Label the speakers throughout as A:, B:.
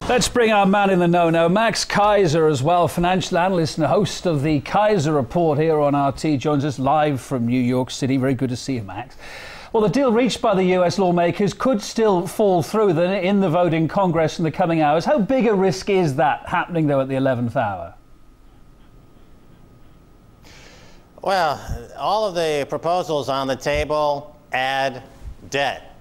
A: Let's bring our man in the know now, Max Keiser as well, financial analyst and host of the Keiser Report here on RT, joins us live from New York City. Very good to see you, Max. Well, the deal reached by the US lawmakers could still fall through in the vote in Congress in the coming hours. How big a risk is that happening, though, at the 11th hour?
B: Well, all of the proposals on the table add debt.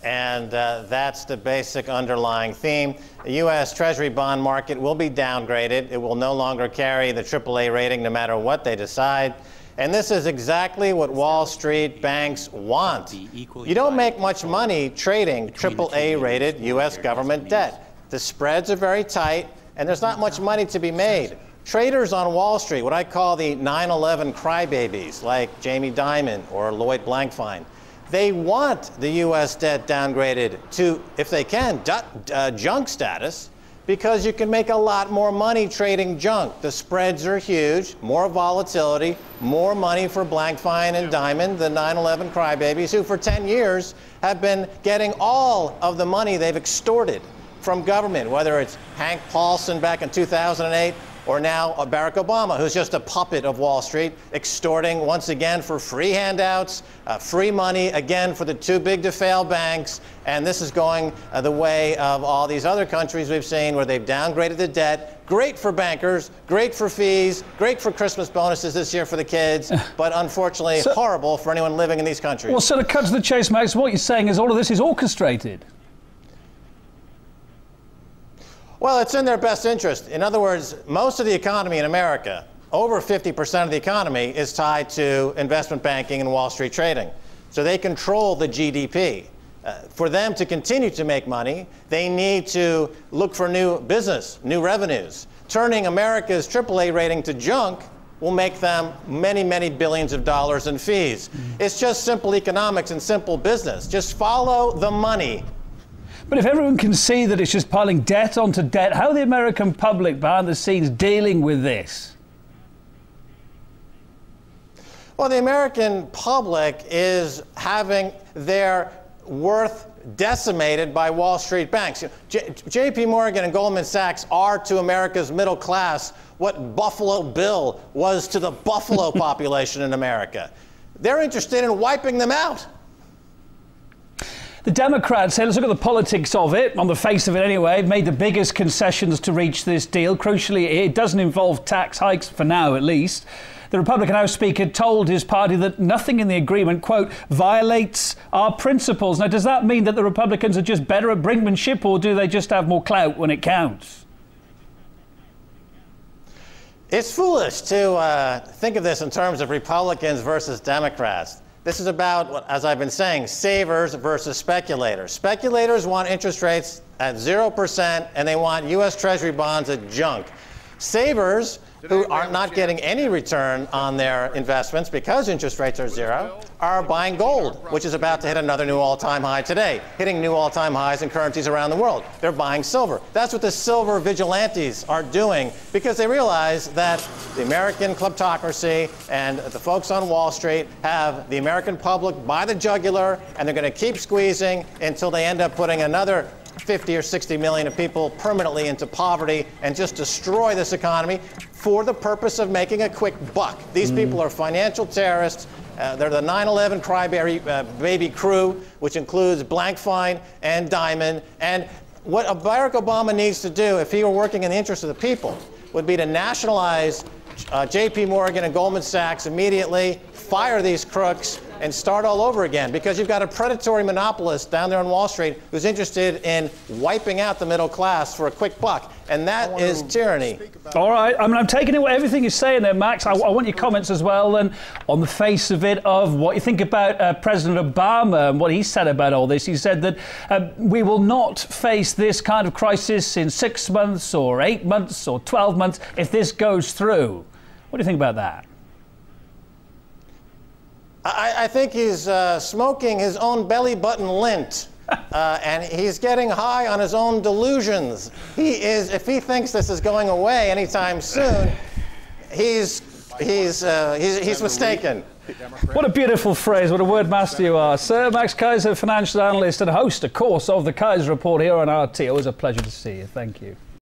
B: And that's the basic underlying theme. The U.S. Treasury bond market will be downgraded. It will no longer carry the AAA rating no matter what they decide. And this is exactly what Wall Street banks want. You don't make much money trading AAA rated U.S. government debt. The spreads are very tight, and there's not much money to be made. Traders on Wall Street, what I call the 9/11 crybabies, like Jamie Dimon or Lloyd Blankfein, they want the U.S. debt downgraded to, if they can, junk status, because you can make a lot more money trading junk. The spreads are huge, more volatility, more money for Blankfein and Dimon, the 9/11 crybabies, who for 10 years have been getting all of the money they've extorted from government, whether it's Hank Paulson back in 2008, or now Barack Obama, who's just a puppet of Wall Street, extorting once again for free handouts, free money, again for the too big to fail banks. And this is going the way of all these other countries we've seen where they've downgraded the debt. Great for bankers, great for fees, great for Christmas bonuses this year for the kids, but unfortunately horrible for anyone living in these countries.
A: Well, so to cut to the chase, Max, what you're saying is all of this is orchestrated.
B: Well, it's in their best interest. In other words, most of the economy in America, over 50% of the economy, is tied to investment banking and Wall Street trading. So they control the GDP. For them to continue to make money, they need to look for new business, new revenues. Turning America's AAA rating to junk will make them many, many billions of dollars in fees. It's just simple economics and simple business. Just follow the money.
A: But if everyone can see that it's just piling debt onto debt, how are the American public behind the scenes dealing with this?
B: Well, the American public is having their worth decimated by Wall Street banks. JP Morgan and Goldman Sachs are to America's middle class what Buffalo Bill was to the Buffalo population in America. They're interested in wiping them out.
A: The Democrats say, let's look at the politics of it, on the face of it anyway, made the biggest concessions to reach this deal. Crucially, it doesn't involve tax hikes, for now at least. The Republican House Speaker told his party that nothing in the agreement, quote, violates our principles. Now, does that mean that the Republicans are just better at brinkmanship, or do they just have more clout when it counts?
B: It's foolish to think of this in terms of Republicans versus Democrats. This is about, as I've been saying, savers versus speculators. Speculators want interest rates at 0%, and they want U.S. Treasury bonds at junk. Savers, who are not getting any return on their investments because interest rates are zero, are buying gold, which is about to hit another new all-time high today, hitting new all-time highs in currencies around the world. They're buying silver. That's what the silver vigilantes are doing, because they realize that the American kleptocracy and the folks on Wall Street have the American public by the jugular, and they're going to keep squeezing until they end up putting another 50 or 60 million of people permanently into poverty and just destroy this economy for the purpose of making a quick buck. These people are financial terrorists. They're the 9/11 crybaby crew, which includes Blankfein and Dimon. And what Barack Obama needs to do, if he were working in the interest of the people, would be to nationalize JP Morgan and Goldman Sachs immediately, fire these crooks, and start all over again, because you've got a predatory monopolist down there on Wall Street who's interested in wiping out the middle class for a quick buck, and that is tyranny.
A: All right, I mean, I'm taking what everything you're saying there, Max. I want your comments as well, and on the face of it, of what you think about President Obama and what he said about all this. He said that we will not face this kind of crisis in 6 months or 8 months or 12 months if this goes through. What do you think about that?
B: I think he's smoking his own belly button lint, and he's getting high on his own delusions. If he thinks this is going away anytime soon, he's mistaken.
A: What a beautiful phrase. What a word master you are. Sir Max Keiser, financial analyst and host, of course, of the Keiser Report here on RT. Always a pleasure to see you. Thank you.